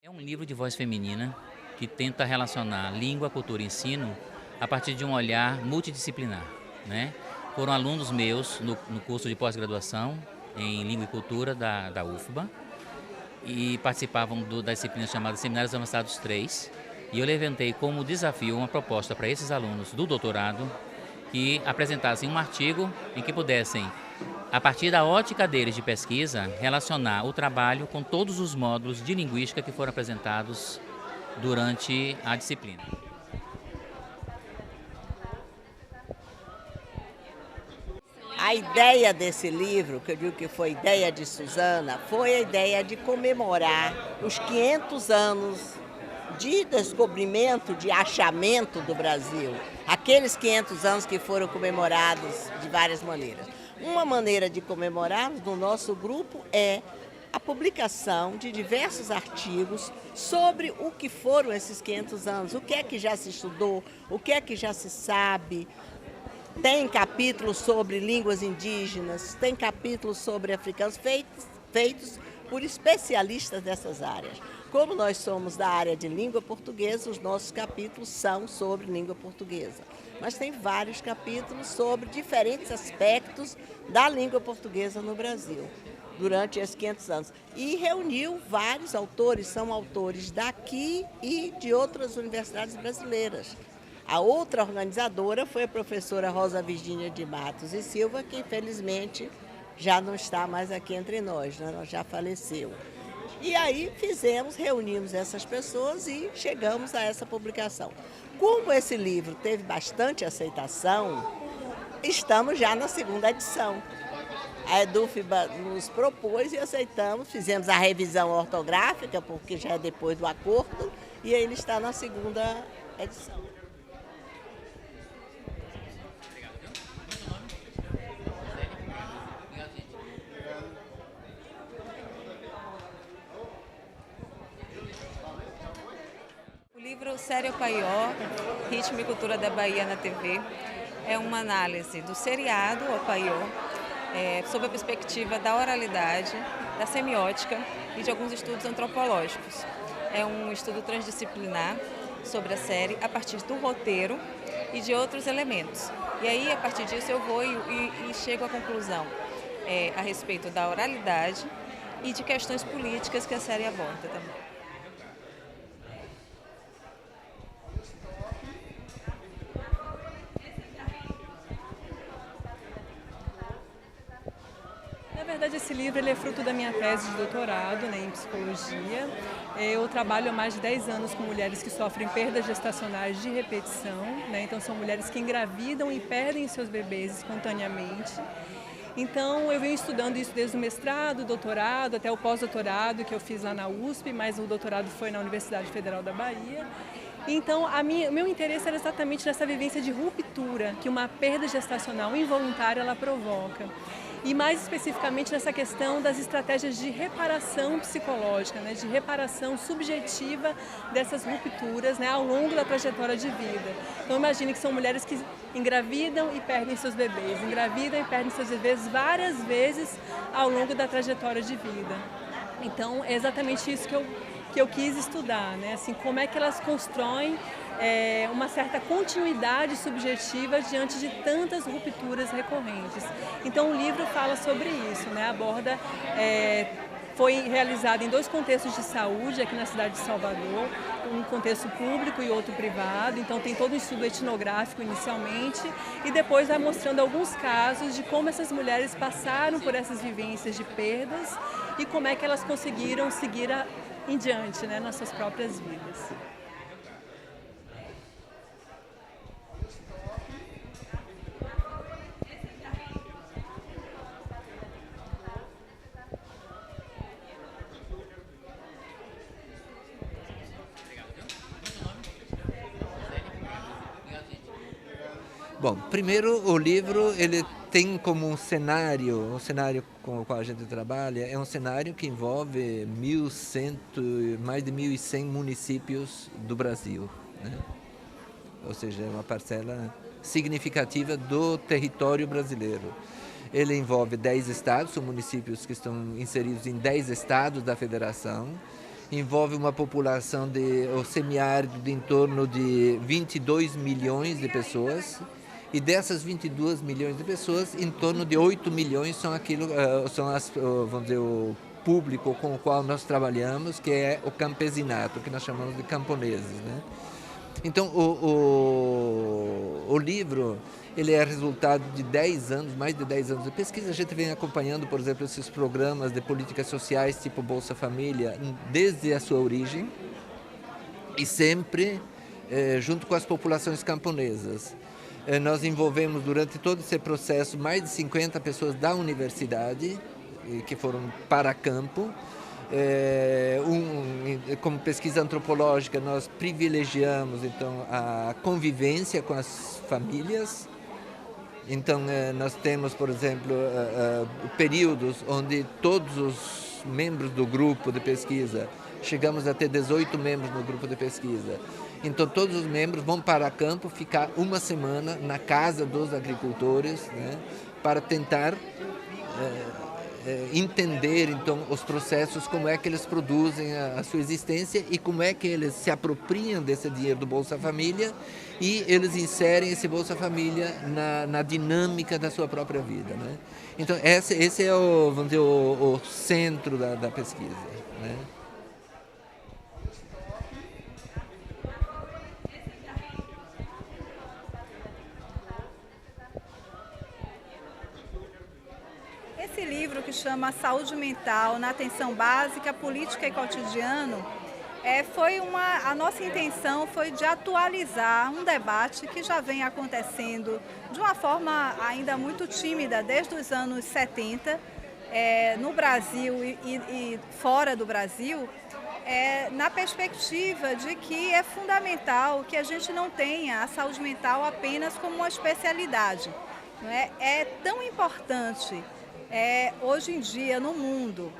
É um livro de voz feminina que tenta relacionar língua, cultura e ensino a partir de um olhar multidisciplinar, né? Foram alunos meus no curso de pós-graduação em Língua e Cultura da UFBA e participavam da disciplina chamada Seminários Avançados 3. E eu levantei como desafio uma proposta para esses alunos do doutorado que apresentassem um artigo em que pudessem, a partir da ótica deles de pesquisa, relacionar o trabalho com todos os módulos de linguística que foram apresentados durante a disciplina. A ideia desse livro, que eu digo que foi ideia de Suzana, foi a ideia de comemorar os 500 anos de descobrimento, de achamento do Brasil. Aqueles 500 anos que foram comemorados de várias maneiras. Uma maneira de comemorarmos no nosso grupo é a publicação de diversos artigos sobre o que foram esses 500 anos, o que é que já se estudou, o que é que já se sabe. Tem capítulos sobre línguas indígenas, tem capítulos sobre africanos feitos por especialistas dessas áreas. Como nós somos da área de língua portuguesa, os nossos capítulos são sobre língua portuguesa. Mas tem vários capítulos sobre diferentes aspectos da língua portuguesa no Brasil, durante esses 500 anos. E reuniu vários autores, são autores daqui e de outras universidades brasileiras. A outra organizadora foi a professora Rosa Virgínia de Matos e Silva, que infelizmente já não está mais aqui entre nós, né? Ela já faleceu. E aí reunimos essas pessoas e chegamos a essa publicação. Como esse livro teve bastante aceitação, estamos já na segunda edição. A EDUFBA nos propôs e aceitamos, fizemos a revisão ortográfica, porque já é depois do acordo, e ele está na segunda edição. O livro Série Opaió, Ritmo e Cultura da Bahia na TV, é uma análise do seriado Opaió, sob a perspectiva da oralidade, da semiótica e de alguns estudos antropológicos. É um estudo transdisciplinar sobre a série a partir do roteiro e de outros elementos. E aí, a partir disso, eu vou e chego à conclusão a respeito da oralidade e de questões políticas que a série aborda também. Na verdade, esse livro ele é fruto da minha tese de doutorado, né, em psicologia. Eu trabalho há mais de 10 anos com mulheres que sofrem perdas gestacionais de repetição, né? Então são mulheres que engravidam e perdem seus bebês espontaneamente. Então eu venho estudando isso desde o mestrado, doutorado, até o pós-doutorado que eu fiz lá na USP, mas o doutorado foi na Universidade Federal da Bahia. Então, o meu interesse era exatamente nessa vivência de ruptura que uma perda gestacional involuntária ela provoca. E mais especificamente nessa questão das estratégias de reparação psicológica, né, de reparação subjetiva dessas rupturas, né, ao longo da trajetória de vida. Então imagine que são mulheres que engravidam e perdem seus bebês, engravidam e perdem seus bebês várias vezes ao longo da trajetória de vida. Então é exatamente isso que eu quis estudar, né? Assim, como é que elas constroem uma certa continuidade subjetiva diante de tantas rupturas recorrentes. Então o livro fala sobre isso, né? Aborda, foi realizado em 2 contextos de saúde aqui na cidade de Salvador, um contexto público e outro privado, então tem todo um estudo etnográfico inicialmente e depois vai mostrando alguns casos de como essas mulheres passaram por essas vivências de perdas e como é que elas conseguiram seguir em diante, né, nas suas próprias vidas. Bom, primeiro o livro ele tem como um cenário com o qual a gente trabalha, é um cenário que envolve mais de 1.100 municípios do Brasil, né? Ou seja, é uma parcela significativa do território brasileiro. Ele envolve 10 estados, são municípios que estão inseridos em 10 estados da federação, envolve uma população o semiárido de em torno de 22 milhões de pessoas, e dessas 22 milhões de pessoas, em torno de 8 milhões são vamos dizer, o público com o qual nós trabalhamos, que é o campesinato, que nós chamamos de camponeses, né? Então, o livro, ele é resultado de 10 anos, mais de 10 anos de pesquisa. A gente vem acompanhando, por exemplo, esses programas de políticas sociais, tipo Bolsa Família, desde a sua origem, e sempre junto com as populações camponesas. Nós envolvemos, durante todo esse processo, mais de 50 pessoas da universidade, que foram para campo. Como pesquisa antropológica, nós privilegiamos então a convivência com as famílias. Então, nós temos, por exemplo, períodos onde todos os membros do grupo de pesquisa, chegamos a ter 18 membros no grupo de pesquisa. Então, todos os membros vão para campo ficar uma semana na casa dos agricultores, né, para tentar entender então os processos, como é que eles produzem a sua existência e como é que eles se apropriam desse dinheiro do Bolsa Família e eles inserem esse Bolsa Família na dinâmica da sua própria vida, né? Então esse é vamos dizer, o centro da pesquisa, né? Esse livro, que chama Saúde Mental na Atenção Básica, Política e Cotidiano, a nossa intenção foi de atualizar um debate que já vem acontecendo de uma forma ainda muito tímida desde os anos 70, no Brasil e fora do Brasil, na perspectiva de que é fundamental que a gente não tenha a saúde mental apenas como uma especialidade. Não é? É tão importante hoje em dia no mundo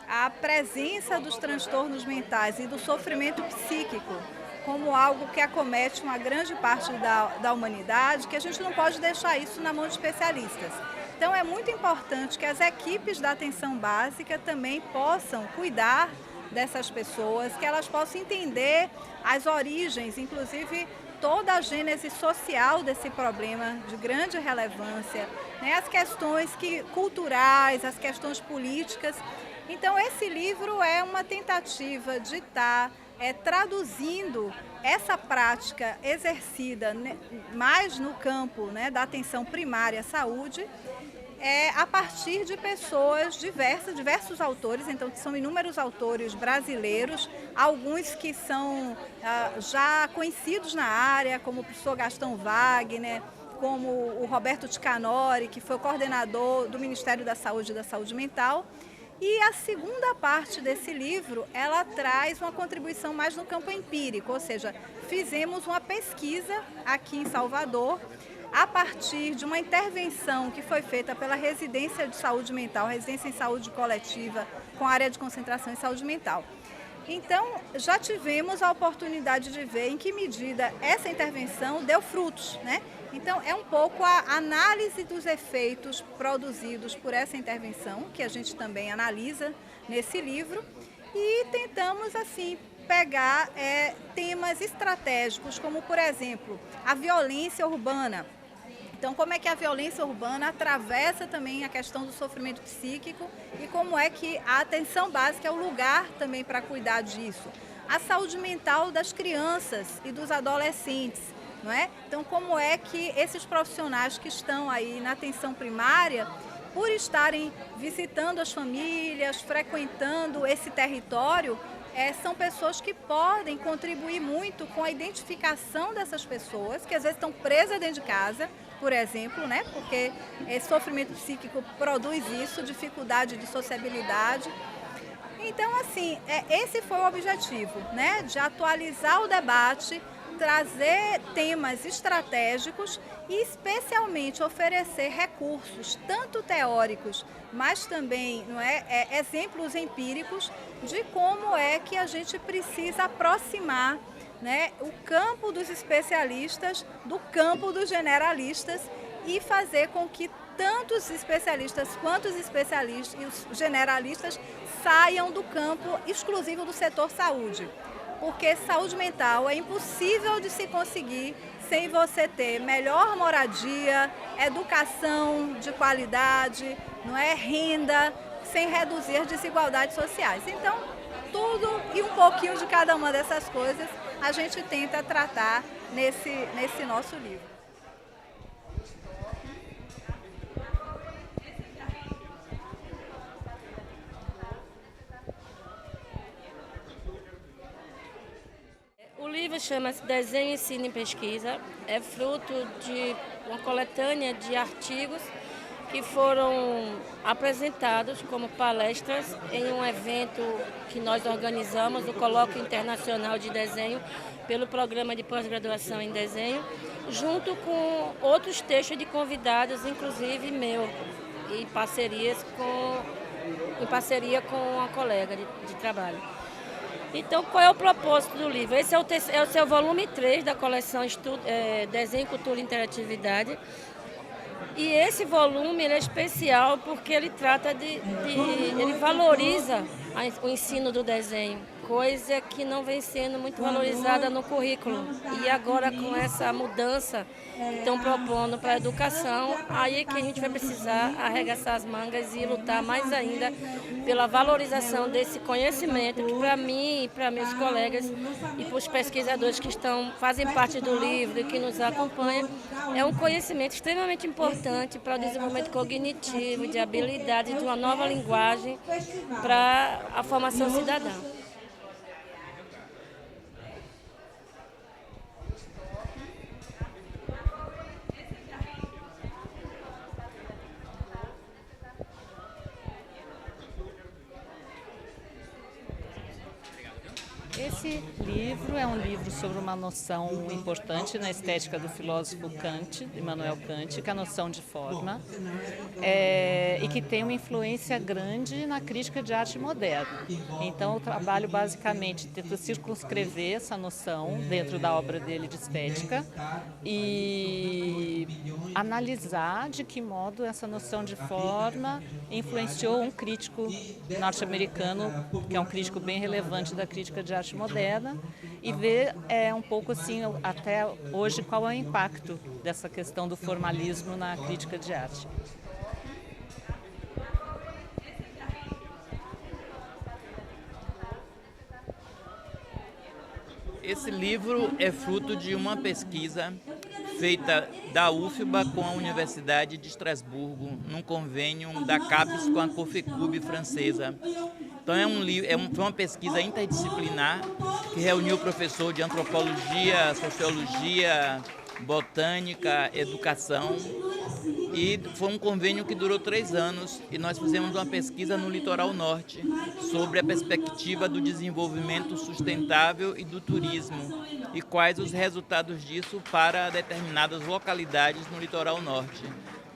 a presença dos transtornos mentais e do sofrimento psíquico como algo que acomete uma grande parte da humanidade, que a gente não pode deixar isso na mão de especialistas. Então é muito importante que as equipes da atenção básica também possam cuidar dessas pessoas, que elas possam entender as origens, inclusive toda a gênese social desse problema de grande relevância, né? As questões culturais, as questões políticas. Então, esse livro é uma tentativa de estar traduzindo essa prática exercida mais no campo, né, da atenção primária à saúde, a partir de pessoas diversos autores. Então são inúmeros autores brasileiros, alguns que são já conhecidos na área, como o professor Gastão Wagner, como o Roberto Ticanori, que foi o coordenador do Ministério da Saúde e da Saúde Mental. E a segunda parte desse livro, ela traz uma contribuição mais no campo empírico, ou seja, fizemos uma pesquisa aqui em Salvador, a partir de uma intervenção que foi feita pela Residência de Saúde Mental, Residência em Saúde Coletiva, com área de concentração em saúde mental. Então, já tivemos a oportunidade de ver em que medida essa intervenção deu frutos, né? Então, é um pouco a análise dos efeitos produzidos por essa intervenção, que a gente também analisa nesse livro, e tentamos, assim, pegar temas estratégicos, como, por exemplo, a violência urbana. Então, como é que a violência urbana atravessa também a questão do sofrimento psíquico e como é que a atenção básica é o lugar também para cuidar disso. A saúde mental das crianças e dos adolescentes, não é? Então, como é que esses profissionais que estão aí na atenção primária, por estarem visitando as famílias, frequentando esse território, são pessoas que podem contribuir muito com a identificação dessas pessoas, que às vezes estão presas dentro de casa, por exemplo, né? Porque esse sofrimento psíquico produz isso, dificuldade de sociabilidade. Então, assim, esse foi o objetivo, né? De atualizar o debate, trazer temas estratégicos e especialmente oferecer recursos, tanto teóricos, mas também exemplos empíricos de como é que a gente precisa aproximar, né, o campo dos especialistas do campo dos generalistas e fazer com que tanto os especialistas quanto os especialistas e os generalistas saiam do campo exclusivo do setor saúde. Porque saúde mental é impossível de se conseguir sem você ter melhor moradia, educação de qualidade, não é, renda, sem reduzir as desigualdades sociais. Então, tudo e um pouquinho de cada uma dessas coisas a gente tenta tratar nesse nosso livro. O livro chama-se Desenho, Ensino e Pesquisa. É fruto de uma coletânea de artigos que foram apresentados como palestras em um evento que nós organizamos, o Colóquio Internacional de Desenho, pelo Programa de Pós-Graduação em Desenho, junto com outros textos de convidados, inclusive meu, em parceria com a colega de trabalho. Então, qual é o propósito do livro? Esse é o seu volume 3 da coleção Desenho, Cultura e Interatividade. E esse volume ele é especial porque ele trata ele valoriza o ensino do desenho, coisa que não vem sendo muito valorizada no currículo. E agora, com essa mudança que estão propondo para a educação, aí é que a gente vai precisar arregaçar as mangas e lutar mais ainda pela valorização desse conhecimento, que para mim e para meus colegas e para os pesquisadores que fazem parte do livro e que nos acompanham, é um conhecimento extremamente importante para o desenvolvimento cognitivo, de habilidade, de uma nova linguagem para a formação cidadã. Esse livro é um livro sobre uma noção importante na estética do filósofo Kant, Immanuel Kant, que é a noção de forma, e que tem uma influência grande na crítica de arte moderna. Então, eu trabalho basicamente tento circunscrever essa noção dentro da obra dele de estética e analisar de que modo essa noção de forma influenciou um crítico norte-americano, que é um crítico bem relevante da crítica de arte moderna, e ver um pouco assim, até hoje, qual é o impacto dessa questão do formalismo na crítica de arte. Esse livro é fruto de uma pesquisa feita da UFBA com a Universidade de Estrasburgo, num convênio da CAPES com a COFECUB francesa. Então foi uma pesquisa interdisciplinar que reuniu professor de antropologia, sociologia, botânica, educação, e foi um convênio que durou 3 anos e nós fizemos uma pesquisa no litoral norte sobre a perspectiva do desenvolvimento sustentável e do turismo e quais os resultados disso para determinadas localidades no litoral norte.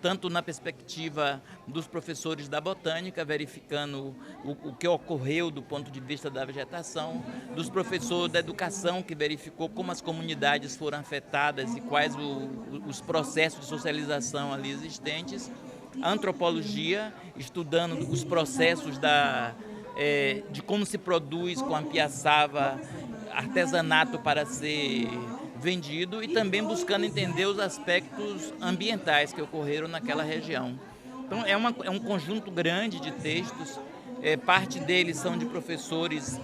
Tanto na perspectiva dos professores da botânica, verificando o que ocorreu do ponto de vista da vegetação, dos professores da educação, que verificou como as comunidades foram afetadas e quais os processos de socialização ali existentes, a antropologia, estudando os processos de como se produz com a piaçava artesanato para ser vendido, e também buscando entender os aspectos ambientais que ocorreram naquela região. Então é um conjunto grande de textos, parte deles são de professores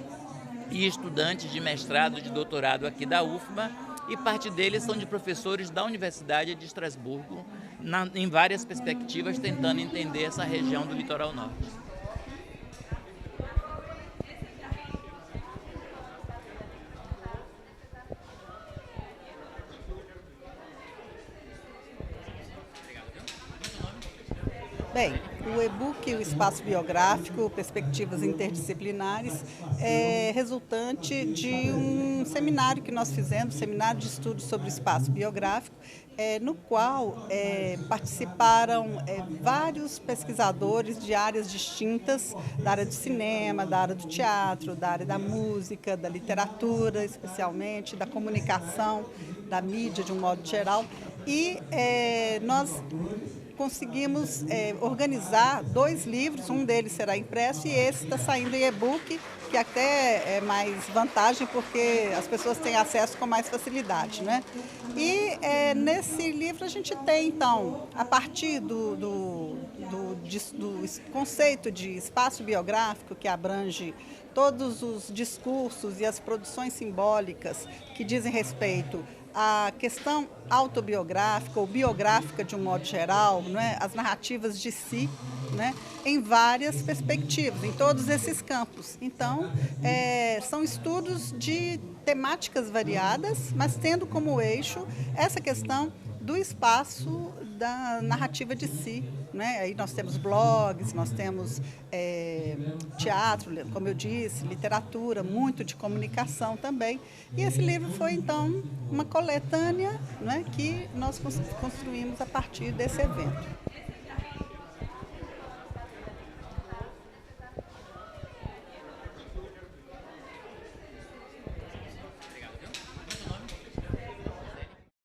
e estudantes de mestrado, de doutorado aqui da UFBA, e parte deles são de professores da Universidade de Estrasburgo, em várias perspectivas, tentando entender essa região do litoral norte. Bem, o e-book O Espaço Biográfico, Perspectivas Interdisciplinares, é resultante de um seminário que nós fizemos, seminário de estudos sobre o espaço biográfico, no qual participaram vários pesquisadores de áreas distintas, da área do cinema, da área do teatro, da área da música, da literatura, especialmente, da comunicação, da mídia, de um modo geral. e nós conseguimos organizar 2 livros, um deles será impresso e esse está saindo em e-book, que até é mais vantagem porque as pessoas têm acesso com mais facilidade, né? E nesse livro a gente tem, então, a partir do conceito de espaço biográfico, que abrange todos os discursos e as produções simbólicas que dizem respeito à questão autobiográfica ou biográfica de um modo geral, né? As narrativas de si, né? Em várias perspectivas, em todos esses campos. Então, são estudos de temáticas variadas, mas tendo como eixo essa questão do espaço da narrativa de si, né? Aí nós temos blogs, nós temos teatro, como eu disse, literatura, muito de comunicação também. E esse livro foi, então, uma coletânea, né, que nós construímos a partir desse evento.